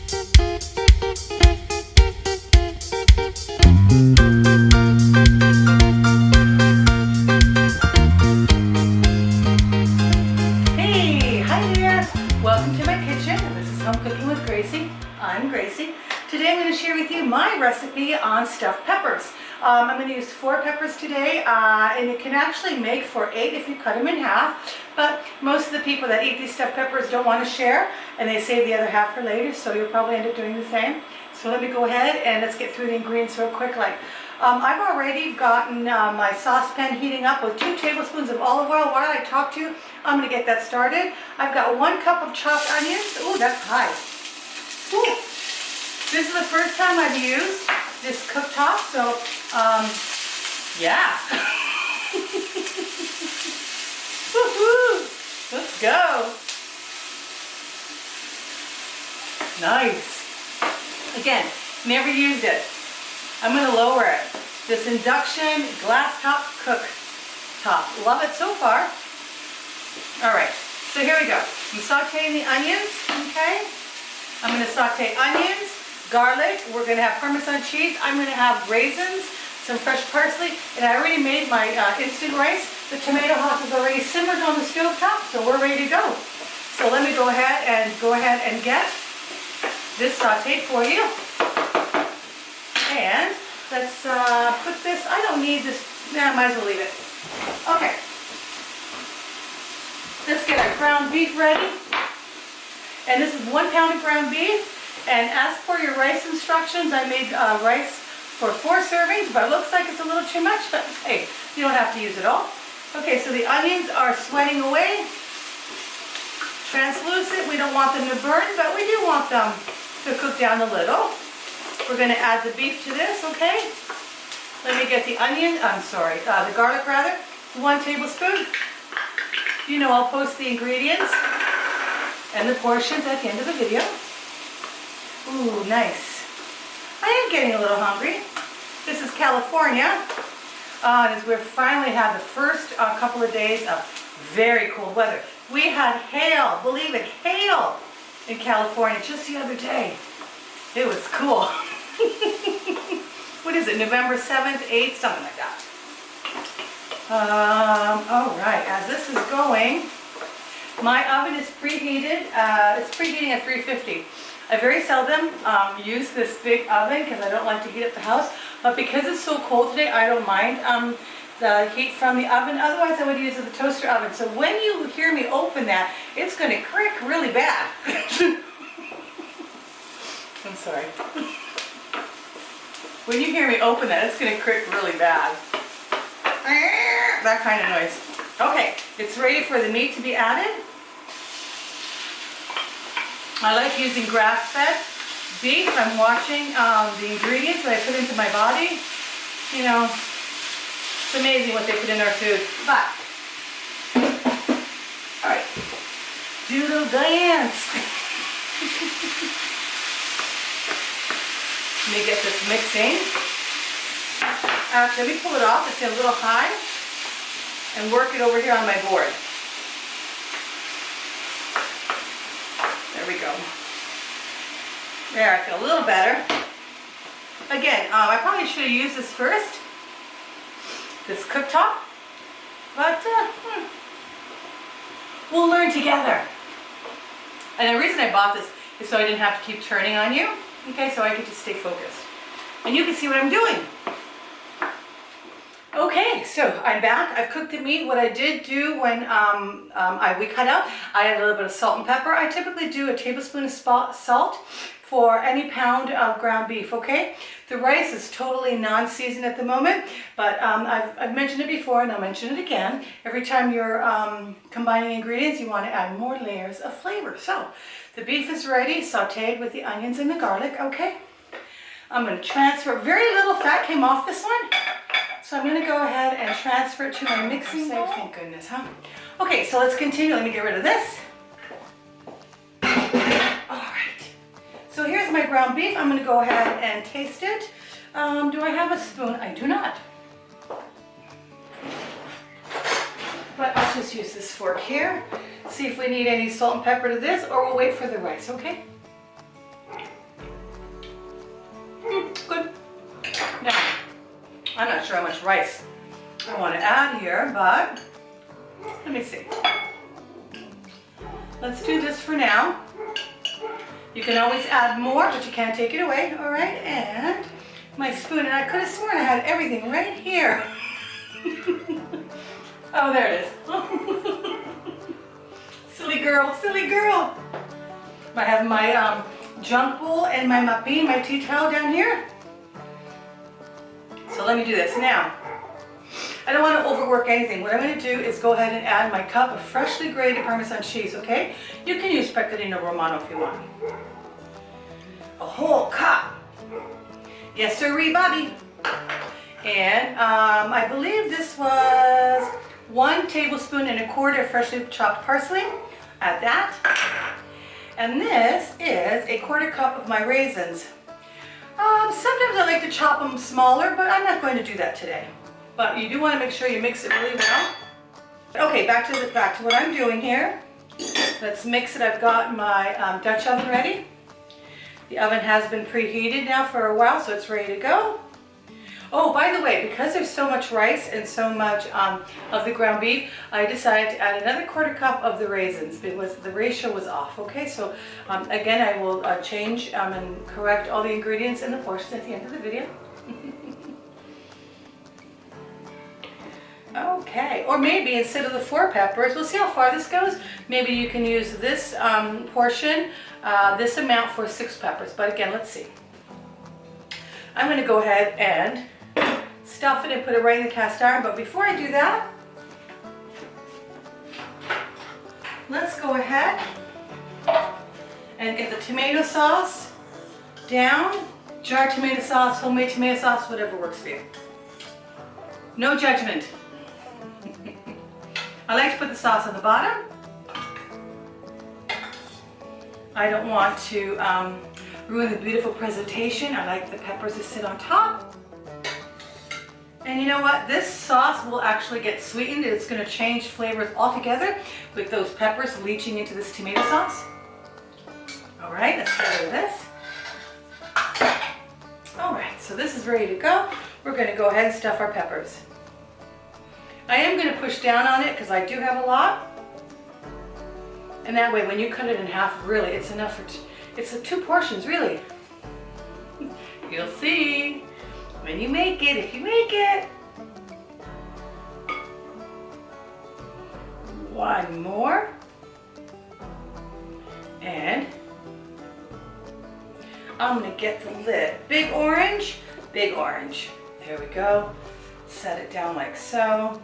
Hey, hi there. Welcome to my kitchen. This is Home Cooking with Gracie. I'm Gracie. Today I'm going to share with you my recipe on stuffed peppers. I'm going to use 4 peppers today, and you can actually make for 8 if you cut them in half. But most of the people that eat these stuffed peppers don't want to share, and they save the other half for later, so you'll probably end up doing the same. So let me go ahead and let's get through the ingredients real quickly. I've already gotten my saucepan heating up with 2 tablespoons of olive oil. While I talk to you, I'm going to get that started. I've got 1 cup of chopped onions. Ooh, that's high. Ooh. This is the first time I've used this cooktop, so yeah. Woohoo! Let's go. Nice. Again, never used it. I'm going to lower it. This induction glass top cooktop. Love it so far. All right, so here we go. I'm sauteing the onions, okay? I'm going to saute onions, garlic. We're going to have Parmesan cheese. I'm going to have raisins, some fresh parsley, and I already made my instant rice. The tomato sauce is already simmered on the stove top, so we're ready to go. So let me go ahead and get this sauteed for you. And let's put this, I don't need this, nah, might as well leave it. Okay. Let's get our ground beef ready. And this is 1 pound of ground beef. And as for your rice instructions, I made rice for 4 servings, but it looks like it's a little too much, but hey, you don't have to use it all. Okay, so the onions are sweating away. Translucent, we don't want them to burn, but we do want them to cook down a little. We're going to add the beef to this, okay? Let me get the the garlic rather. 1 tablespoon. You know, I'll post the ingredients and the portions at the end of the video. Ooh, nice. I am getting a little hungry. This is California. As we finally had the first couple of days of very cold weather. We had hail, believe it, hail in California just the other day. It was cool. What is it, November 7th, 8th, something like that. All right, as this is going, my oven is preheated. It's preheating at 350. I very seldom use this big oven because I don't like to heat up the house, but because it's so cold today, I don't mind the heat from the oven. Otherwise, I would use the toaster oven. So when you hear me open that, it's going to crick really bad. I'm sorry. When you hear me open that, it's going to crick really bad. That kind of noise. Okay, it's ready for the meat to be added. I like using grass-fed beef. I'm watching the ingredients that I put into my body. You know, it's amazing what they put in our food. But, all right, doodle dance. Let me get this mixing. Actually, let me pull it off. It's a little high. And work it over here on my board. There we go. There, I feel a little better. Again, I probably should have used this first. This cooktop. But, we'll learn together. And the reason I bought this is so I didn't have to keep turning on you. Okay, so I could just stay focused. And you can see what I'm doing. Okay, so I'm back. I've cooked the meat. What I did do when we cut out, I added a little bit of salt and pepper. I typically do a tablespoon of salt for any pound of ground beef, okay? The rice is totally non-seasoned at the moment, but I've mentioned it before and I'll mention it again. Every time you're combining ingredients, you want to add more layers of flavor. So, the beef is ready, sauteed with the onions and the garlic, okay? I'm going to transfer, very little fat came off this one. So I'm going to go ahead and transfer it to my mixing bowl. Thank goodness, huh? Okay, so let's continue. Let me get rid of this. All right. So here's my ground beef. I'm going to go ahead and taste it. Do I have a spoon? I do not. But I'll just use this fork here. See if we need any salt and pepper to this, or we'll wait for the rice, okay? I'm not sure how much rice I want to add here, but let me see. Let's do this for now. You can always add more, but you can't take it away, all right? And my spoon, and I could have sworn I had everything right here. Oh, there it is. Silly girl, silly girl. I have my junk bowl and my muppy, my tea towel down here. So let me do this. Now, I don't want to overwork anything. What I'm going to do is go ahead and add my cup of freshly grated Parmesan cheese, okay? You can use Pecorino Romano if you want. A whole cup. Yes, sirree, Bobby. And I believe this was 1 tablespoon and a quarter of freshly chopped parsley. Add that. And this is a 1/4 cup of my raisins. Sometimes I like to chop them smaller, but I'm not going to do that today. But you do want to make sure you mix it really well. Okay, back to what I'm doing here. Let's mix it. I've got my Dutch oven ready. The oven has been preheated now for a while, so it's ready to go. Oh, by the way, because there's so much rice and so much of the ground beef, I decided to add another 1/4 cup of the raisins because the ratio was off, okay? So again, I will change and correct all the ingredients and the portions at the end of the video. Okay, or maybe instead of the 4 peppers, we'll see how far this goes. Maybe you can use this portion, this amount for 6 peppers. But again, let's see. I'm going to go ahead and stuff it and put it right in the cast iron. But before I do that, let's go ahead and get the tomato sauce down. Jar tomato sauce, homemade tomato sauce, whatever works for you. No judgment. I like to put the sauce on the bottom. I don't want to ruin the beautiful presentation. I like the peppers to sit on top. And you know what? This sauce will actually get sweetened. It's going to change flavors altogether with those peppers leaching into this tomato sauce. All right, let's get rid of this. All right, so this is ready to go. We're going to go ahead and stuff our peppers. I am going to push down on it because I do have a lot. And that way, when you cut it in half, really, it's enough for it's 2 portions, really. You'll see when you make it, if you make it. 1 more. And I'm going to get the lid. Big orange, big orange. There we go. Set it down like so.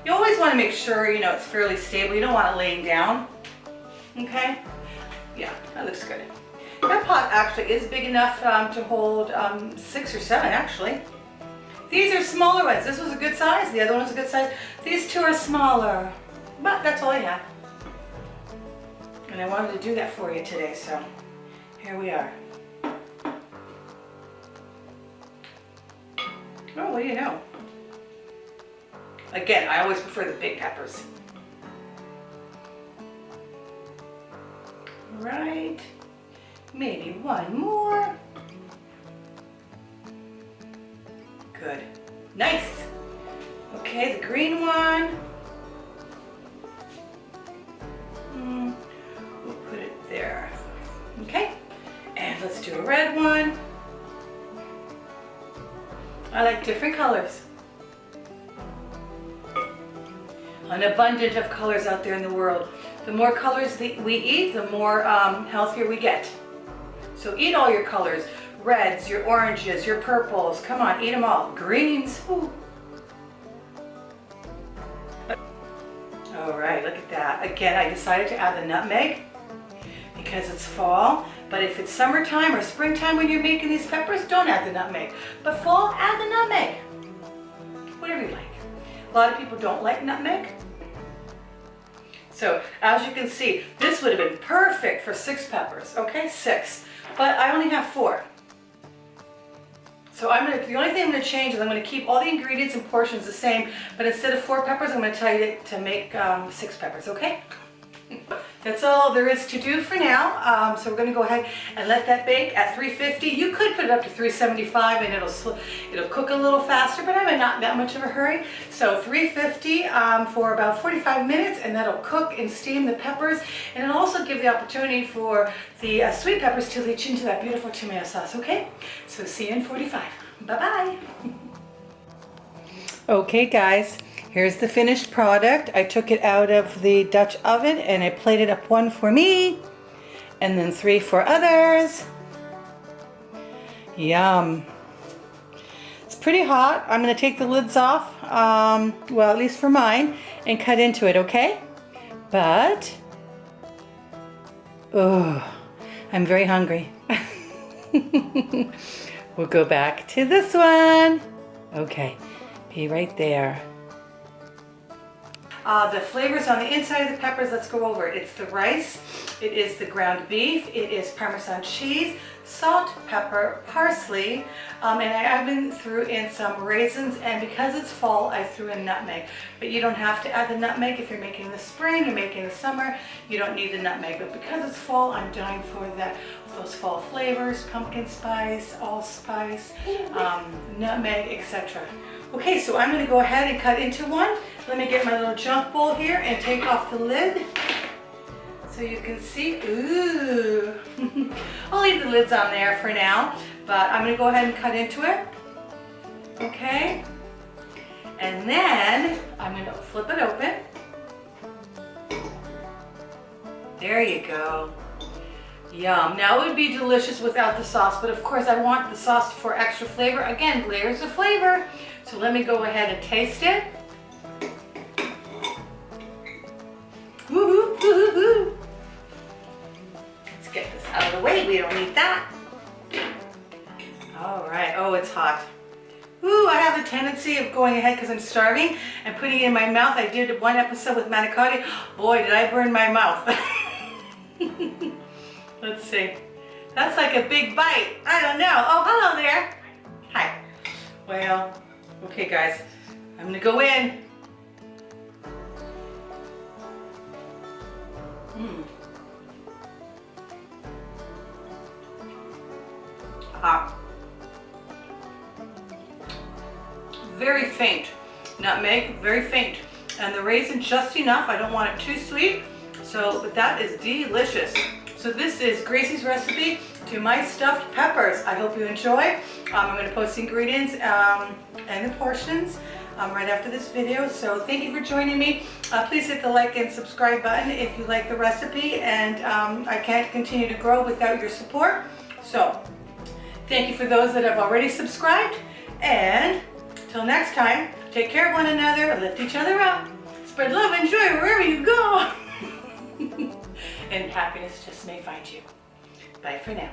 You always want to make sure, you know, it's fairly stable. You don't want it laying down. Okay? Yeah, that looks good. That pot actually is big enough to hold 6 or 7 actually. These are smaller ones. This was a good size. The other one was a good size. These 2 are smaller. But that's all I had. And I wanted to do that for you today, so here we are. Oh, what do you know? Again, I always prefer the big peppers. Right. Maybe 1 more. Good. Nice. Okay, the green one. We'll put it there. Okay. And let's do a red one. I like different colors. An abundance of colors out there in the world. The more colors that we eat, the more healthier we get. So eat all your colors. Reds, your oranges, your purples. Come on, eat them all. Greens. Ooh. All right, look at that. Again, I decided to add the nutmeg because it's fall. But if it's summertime or springtime when you're making these peppers, don't add the nutmeg. But fall, add the nutmeg. Whatever you like. A lot of people don't like nutmeg. So as you can see, this would have been perfect for 6 peppers, okay? 6, but I only have 4. So the only thing I'm gonna change is I'm gonna keep all the ingredients and portions the same, but instead of 4 peppers, I'm gonna tell you to make 6 peppers, okay? that's all there is to do for now. So we're going to go ahead and let that bake at 350. You could put it up to 375 and it'll cook a little faster, but I'm in not that much of a hurry. So 350 for about 45 minutes, and that'll cook and steam the peppers, and it'll also give the opportunity for the sweet peppers to leach into that beautiful tomato sauce, okay? So see you in 45. Bye-bye. Okay guys, here's the finished product. I took it out of the Dutch oven and I plated up 1 for me and then 3 for others. Yum. It's pretty hot. I'm going to take the lids off, well, at least for mine, and cut into it, okay? But, oh, I'm very hungry. We'll go back to this one. Okay. Be right there. The flavors on the inside of the peppers, let's go over it. It's the rice, it is the ground beef, it is Parmesan cheese, salt, pepper, parsley, and I even threw in some raisins, and because it's fall, I threw in nutmeg. But you don't have to add the nutmeg if you're making the spring, you're making the summer, you don't need the nutmeg. But because it's fall, I'm dying for those fall flavors, pumpkin spice, allspice, nutmeg, etc. Okay, so I'm going to go ahead and cut into one. Let me get my little junk bowl here and take off the lid so you can see. Ooh. I'll leave the lids on there for now, but I'm going to go ahead and cut into it. Okay. And then I'm going to flip it open. There you go. Yum. Now it would be delicious without the sauce, but of course I want the sauce for extra flavor. Again, layers of flavor. So let me go ahead and taste it. Woo-hoo, woo-hoo-hoo. Let's get this out of the way. We don't need that. All right. Oh, it's hot. Ooh, I have a tendency of going ahead because I'm starving and putting it in my mouth. I did one episode with manicotti. Boy, did I burn my mouth. Let's see. That's like a big bite. I don't know. Oh, hello there. Hi. Well, okay guys, I'm gonna go in. Very faint. Nutmeg, very faint. And the raisin just enough. I don't want it too sweet. So, but that is delicious. So this is Gracie's recipe to my stuffed peppers. I hope you enjoy. I'm going to post the ingredients and the portions right after this video. So thank you for joining me. Please hit the like and subscribe button if you like the recipe, and I can't continue to grow without your support. So thank you for those that have already subscribed, and till next time, take care of one another, lift each other up, spread love and joy wherever you go. And happiness just may find you. Bye for now.